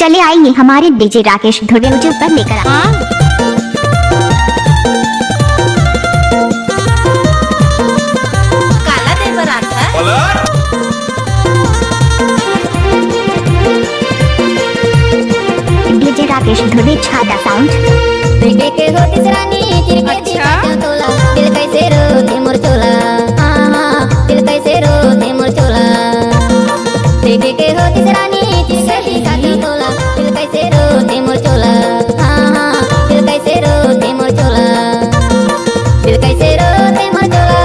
चले आइए हमारे डीजे राकेश धुरे मुझे ऊपर लेकर आ। काला देवर आता डीजे राकेश धुरे छाता साउंड। देखे के होती रानी तिरके दिखा तोला दिल कैसे रोते मोर चोला दिल कैसे रोते मोर चोला देखे के होती रानी तिरके दिखा तोला दिल कैसे रोते मोर चोला दिल कैसे रोते मोर चोला दिल कैसे रोते मोर चोला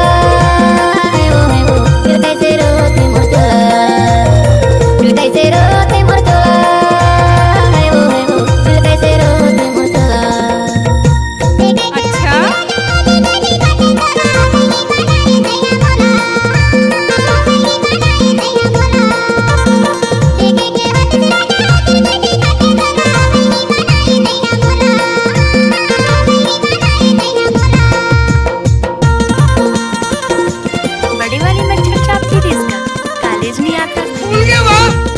है वो दिल कैसे रोते मोर चोला दिल कैसे रोते मोर चोला है वो दिल कैसे रोते मोर चोला। बड़ी वाली मच्छर छापती थी इसका कॉलेज में आता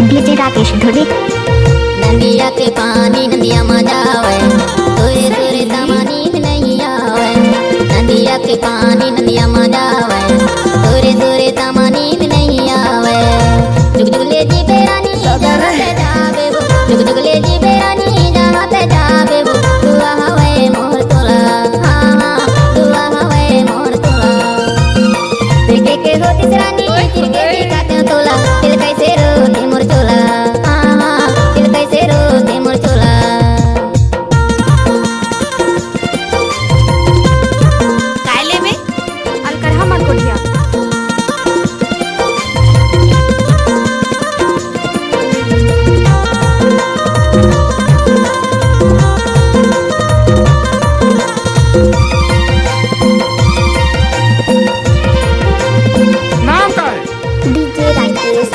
डीजे राकेश धुरे। नदिया के पानी नदिया मजा आवे तोरे तोरे तमानी नहीं आवे नदिया के पानी नदिया मजा आवे तोरे तोरे तमानी नहीं आवे जुग जुग ले जी बेरानी जहाँ पे जावे वो जुग जुग ले जी बेरानी जहाँ पे जावे वो दुआ हवे मोर तोला दुआ हवे मोर तोला देखे के होती रानी तिरके दिखाते तोला दिल कैसे रोते मोर चोला दिल कैसे रोते मोर चोला। काय लेबे अलकर हमर कोठिया नाम का है? डीजे राकेश।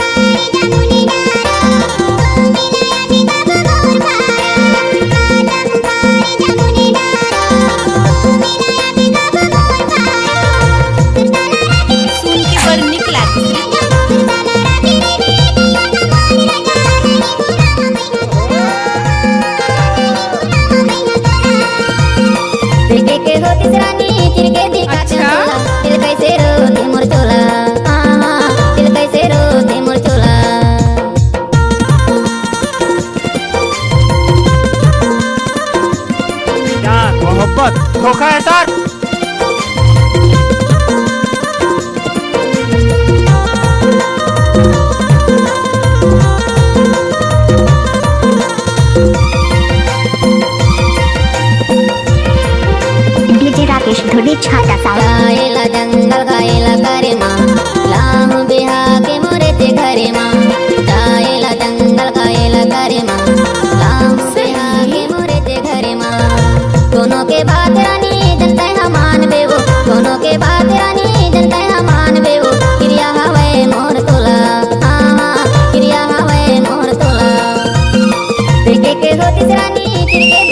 सुन के बड़ निक लागत देखे के होती रानी तिरके दिखाते तोला दिल कैसे रोते मोर चोला दिल कैसे रोते मोर चोला। प्यार मोहब्बत धोखा है सर। डीजे राकेश धुरे छाता साउंड। गाएला जंगल गाएला करे माँ लाहू बिहा के मोरे ते घरे माँ गाएला जंगल गाएला करे माँ लाहू बिहा के मोरे ते घरे माँ दोनों के बात रानी जनता है मान बेवो दोनों के बात रानी जनता है मान बेवो क्रिया हवे मोर तोला क्रिया हवे मोर तोला देखे के होती रानी तिरके